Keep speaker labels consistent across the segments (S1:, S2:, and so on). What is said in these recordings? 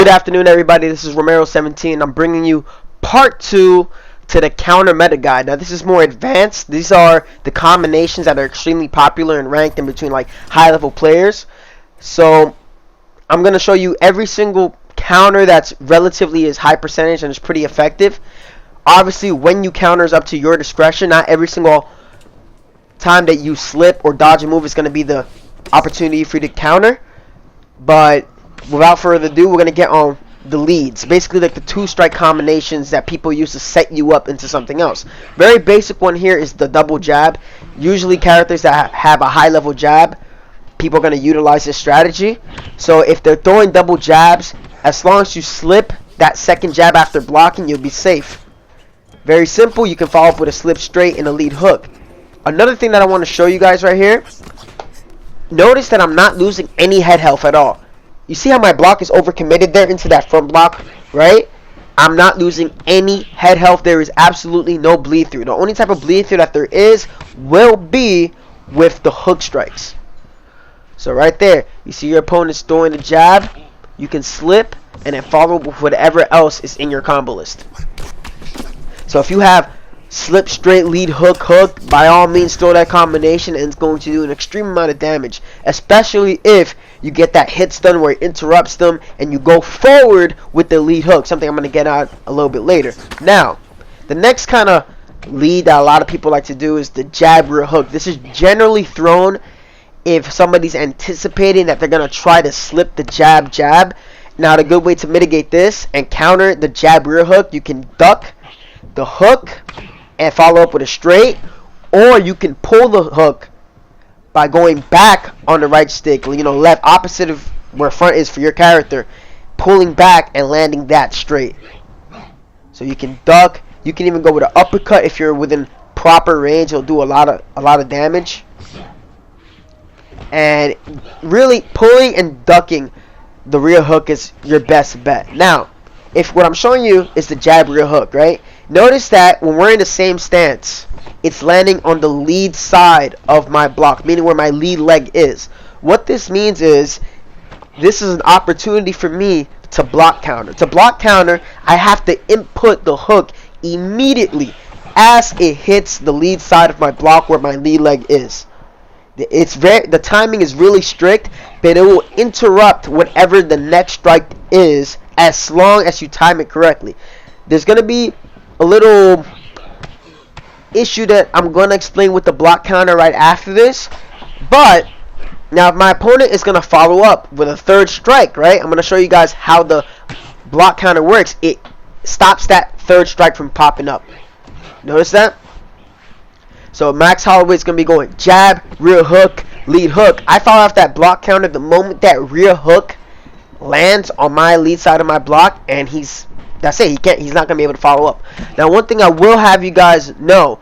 S1: Good afternoon, everybody. This is Romero17. I'm bringing you part 2 to the counter meta guide. Now, this is more advanced. These are the combinations that are extremely popular and ranked in between like high-level players. So, I'm going to show you every single counter that's relatively is high percentage and is pretty effective. Obviously, when you counter is up to your discretion. Not every single time that you slip or dodge a move is going to be the opportunity for you to counter. But without further ado, we're going to get on the leads. Basically like the two-strike combinations that people use to set you up into something else. Very basic one here is the double jab. Usually characters that have a high level jab, people are going to utilize this strategy. So if they're throwing double jabs, as long as you slip that second jab after blocking, you'll be safe. Very simple. You can follow up with a slip straight and a lead hook. Another thing that I want to show you guys right here, notice that I'm not losing any head health at all. You see how my block is overcommitted there into that front block, right? I'm not losing any head health. There is absolutely no bleed through. The only type of bleed through that there is will be with the hook strikes. So right there, you see your opponent's throwing a jab. You can slip and then follow with whatever else is in your combo list. So if you have slip straight lead hook hook, by all means throw that combination, and it's going to do an extreme amount of damage, especially if you get that hit stun where it interrupts them and you go forward with the lead hook, something I'm going to get out a little bit later. Now, the next kind of lead that a lot of people like to do is the jab rear hook. This is generally thrown if somebody's anticipating that they're going to try to slip the jab. Now, the good way to mitigate this and counter the jab rear hook, you can duck the hook and follow up with a straight, or you can pull the hook by going back on the right stick, left opposite of where front is for your character, pulling back and landing that straight. So you can duck, you can even go with an uppercut if you're within proper range. It'll do a lot of damage. And really pulling and ducking the rear hook is your best bet. Now, if what I'm showing you is the jab rear hook, right? Notice that when we're in the same stance, it's landing on the lead side of my block, meaning where my lead leg is. What this means is this is an opportunity for me to block counter. To block counter, I have to input the hook immediately as it hits the lead side of my block where my lead leg is. The timing is really strict, but it will interrupt whatever the next strike is as long as you time it correctly. There's going to be a little issue that I'm going to explain with the block counter right after this. But now if my opponent is going to follow up with a third strike, right? I'm going to show you guys how the block counter works. It stops that third strike from popping up. Notice that? So Max Holloway is going to be going jab, rear hook, lead hook. I follow off that block counter the moment that rear hook lands on my lead side of my block, and that's it. He's not going to be able to follow up. Now, one thing I will have you guys know,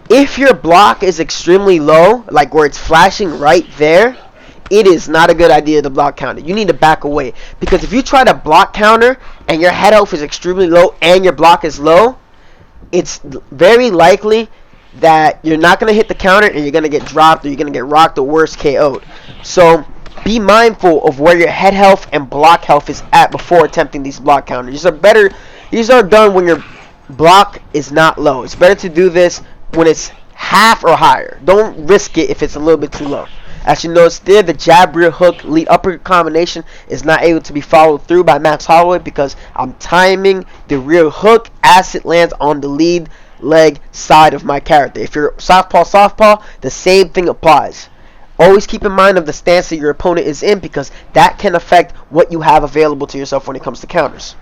S1: if your block is extremely low, like where it's flashing right there, it is not a good idea to block counter. You need to back away, because if you try to block counter and your head health is extremely low and your block is low, it's very likely that you're not going to hit the counter and you're going to get dropped, or you're going to get rocked, or worse, KO'd. So be mindful of where your head health and block health is at before attempting these block counters. These are done when your block is not low. It's better to do this when it's half or higher. Don't risk it if it's a little bit too low. As you notice there, the jab rear hook lead upper combination is not able to be followed through by Max Holloway because I'm timing the rear hook as it lands on the lead leg side of my character. If you're southpaw, the same thing applies. Always keep in mind of the stance that your opponent is in, because that can affect what you have available to yourself when it comes to counters.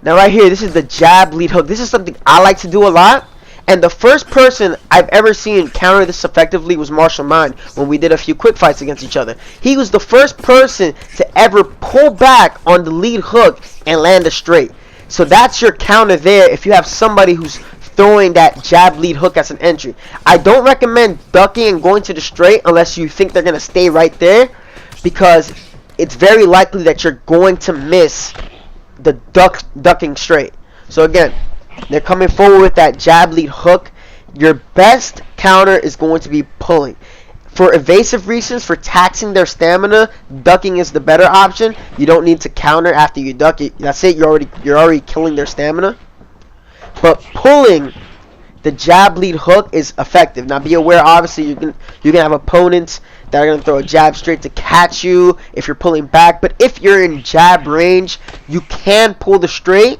S1: Now right here, this is the jab lead hook. This is something I like to do a lot, and the first person I've ever seen counter this effectively was Marshall Mind when we did a few quick fights against each other. He was the first person to ever pull back on the lead hook and land a straight. So that's your counter there if you have somebody who's throwing that jab lead hook as an entry. I don't recommend ducking and going to the straight unless you think they're going to stay right there, because it's very likely that you're going to miss the ducking straight. So again, they're coming forward with that jab lead hook. Your best counter is going to be pulling. For evasive reasons, for taxing their stamina, ducking is the better option. You don't need to counter after you duck it. That's it. You're already killing their stamina. But pulling the jab lead hook is effective. Now be aware, obviously you can have opponents that are gonna throw a jab straight to catch you if you're pulling back. But if you're in jab range, you can pull the straight.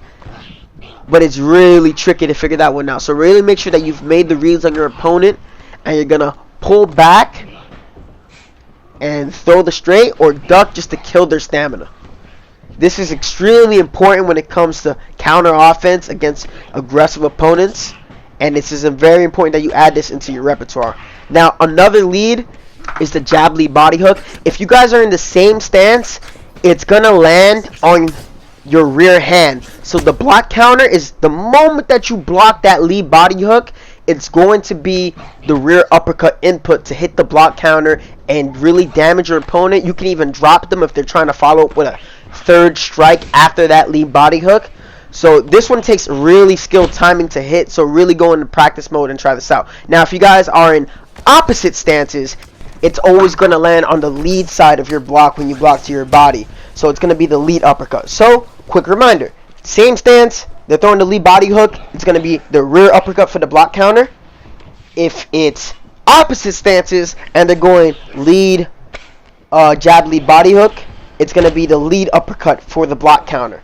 S1: But it's really tricky to figure that one out. So really make sure that you've made the reads on your opponent, and you're gonna pull back and throw the straight or duck just to kill their stamina. This is extremely important when it comes to counter offense against aggressive opponents, and this is very important that you add this into your repertoire. Now another lead is the jab lead body hook. If you guys are in the same stance, it's gonna land on your rear hand. So the block counter is the moment that you block that lead body hook, it's going to be the rear uppercut input to hit the block counter and really damage your opponent. You can even drop them if they're trying to follow up with a third strike after that lead body hook. So this one takes really skilled timing to hit, so really go into practice mode and try this out. Now if you guys are in opposite stances, it's always going to land on the lead side of your block when you block to your body. So it's going to be the lead uppercut. So quick reminder, same stance, they're throwing the lead body hook, it's going to be the rear uppercut for the block counter. If it's opposite stances and they're going lead jab lead body hook, it's going to be the lead uppercut for the block counter.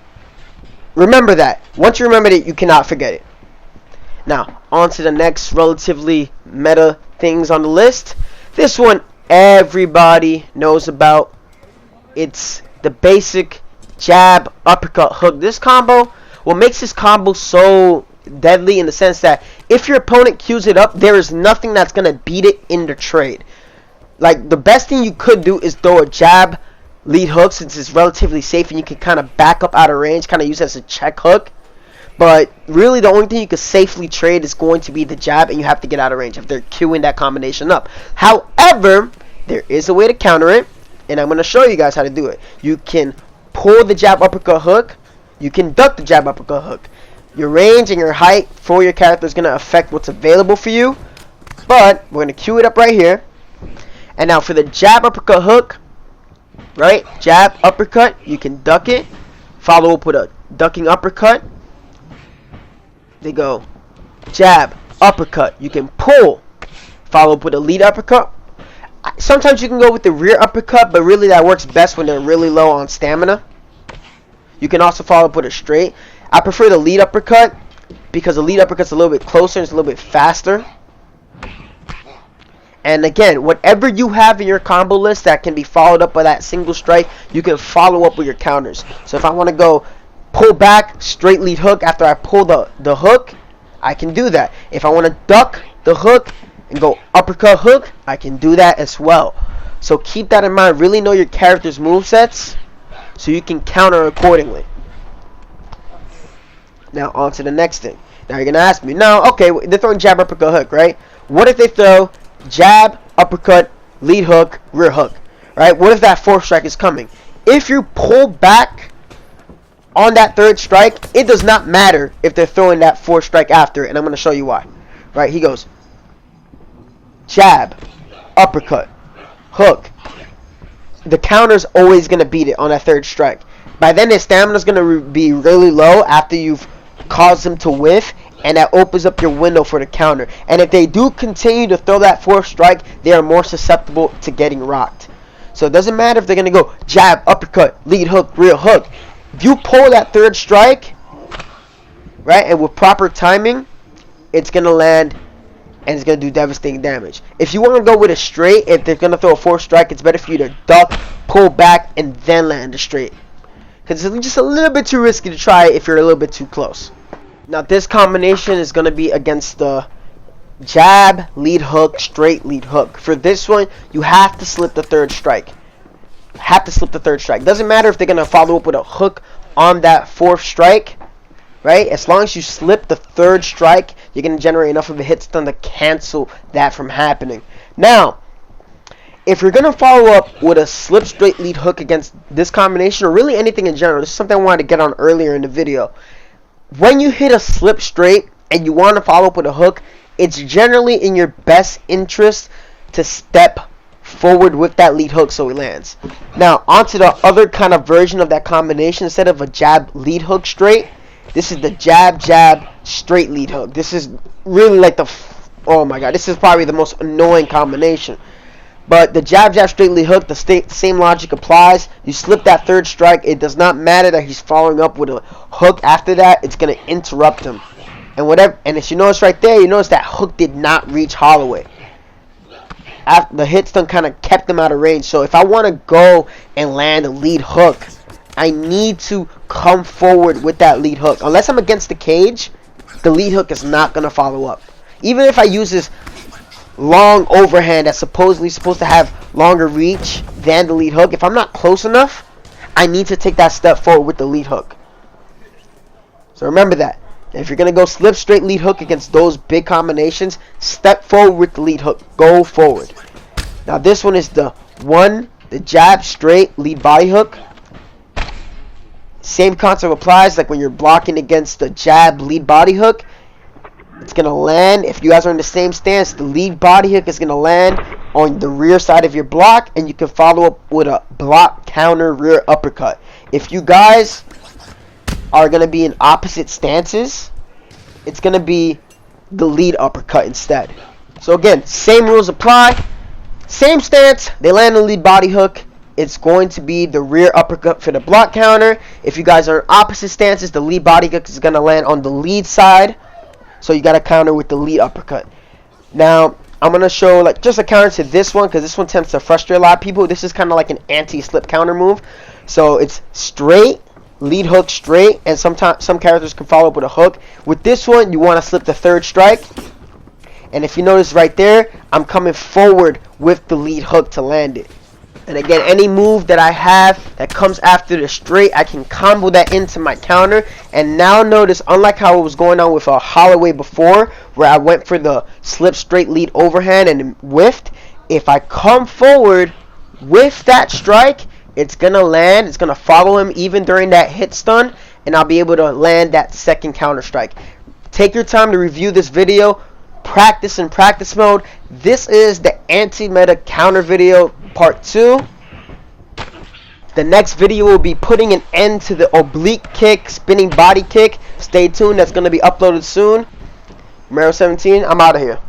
S1: Remember that. Once you remember it, you cannot forget it. Now, on to the next relatively meta things on the list. This one everybody knows about. It's the basic jab uppercut hook. This combo, what makes this combo so deadly in the sense that if your opponent cues it up, there is nothing that's going to beat it in the trade. Like, the best thing you could do is throw a jab lead hook, since it's relatively safe and you can kind of back up out of range, kind of use it as a check hook. But really the only thing you can safely trade is going to be the jab, and you have to get out of range if they're queuing that combination up. However, there is a way to counter it, and I'm going to show you guys how to do it. You can pull the jab uppercut hook, you can duck the jab uppercut hook. Your range and your height for your character is going to affect what's available for you, but we're going to queue it up right here. And now for the jab uppercut hook, right, jab uppercut, you can duck it, follow up with a ducking uppercut. They go jab uppercut, you can pull, follow up with a lead uppercut. Sometimes you can go with the rear uppercut, but really that works best when they're really low on stamina. You can also follow up with a straight. I prefer the lead uppercut because the lead uppercut's a little bit closer and it's a little bit faster. And again, whatever you have in your combo list that can be followed up by that single strike, you can follow up with your counters. So if I want to go pull back, straight lead hook after I pull the hook, I can do that. If I want to duck the hook and go uppercut hook, I can do that as well. So keep that in mind. Really know your character's movesets so you can counter accordingly. Now on to the next thing. Now you're going to ask me, no, okay, they're throwing jab, uppercut, hook, right? What if they throw jab, uppercut, lead hook, rear hook, right? What if that fourth strike is coming? If you pull back on that third strike, it does not matter if they're throwing that fourth strike after, and I'm going to show you why. Right, he goes jab, uppercut, hook. The counter's always going to beat it on that third strike. By then, his stamina's going to be really low after you've caused him to whiff, and that opens up your window for the counter. And if they do continue to throw that fourth strike, they are more susceptible to getting rocked. So it doesn't matter if they're going to go jab, uppercut, lead hook, rear hook. If you pull that third strike, right, and with proper timing, it's going to land and it's going to do devastating damage. If you want to go with a straight, if they're going to throw a fourth strike, it's better for you to duck, pull back, and then land a straight. Because it's just a little bit too risky to try if you're a little bit too close. Now this combination is going to be against the jab, lead hook, straight lead hook. For this one, you have to slip the third strike. Doesn't matter if they're going to follow up with a hook on that fourth strike, right? As long as you slip the third strike, you're going to generate enough of a hit stun to cancel that from happening. Now, if you're going to follow up with a slip straight lead hook against this combination, or really anything in general, this is something I wanted to get on earlier in the video. When you hit a slip straight and you want to follow up with a hook, it's generally in your best interest to step forward with that lead hook so he lands. Now, onto the other kind of version of that combination. Instead of a jab lead hook straight, this is the jab jab straight lead hook. This is really like oh my god, this is probably the most annoying combination. But the jab jab straight lead hook, the same logic applies. You slip that third strike, it does not matter that he's following up with a hook after that. It's going to interrupt him. And if you notice right there, you notice that hook did not reach Holloway. The hit stun kind of kept him out of range. So if I want to go and land a lead hook, I need to come forward with that lead hook. Unless I'm against the cage, the lead hook is not going to follow up. Even if I use this long overhand that's supposedly supposed to have longer reach than the lead hook, if I'm not close enough, I need to take that step forward with the lead hook. So remember that. If you're going to go slip straight lead hook against those big combinations, step forward with the lead hook. Go forward. Now this one is the jab straight lead body hook. Same concept applies like when you're blocking against the jab lead body hook. It's going to land. If you guys are in the same stance, the lead body hook is going to land on the rear side of your block, and you can follow up with a block counter rear uppercut. If you guys are going to be in opposite stances, it's going to be the lead uppercut instead. So again, same rules apply. Same stance, they land the lead body hook. It's going to be the rear uppercut for the block counter. If you guys are in opposite stances, the lead body hook is going to land on the lead side. So you got to counter with the lead uppercut. Now, I'm going to show like just a counter to this one because this one tends to frustrate a lot of people. This is kind of like an anti-slip counter move. So it's straight, lead hook straight, and sometimes some characters can follow up with a hook. With this one, you want to slip the third strike. And if you notice right there, I'm coming forward with the lead hook to land it. And again, any move that I have that comes after the straight, I can combo that into my counter. And now notice, unlike how it was going on with a Holloway before, where I went for the slip straight lead overhand and whiffed, if I come forward with that strike, it's going to land. It's going to follow him even during that hit stun, and I'll be able to land that second counter strike. Take your time to review this video. Practice in practice mode. This is the anti-meta counter video part 2. The next video will be putting an end to the oblique kick, spinning body kick. Stay tuned, that's going to be uploaded soon. Romero 17, I'm out of here.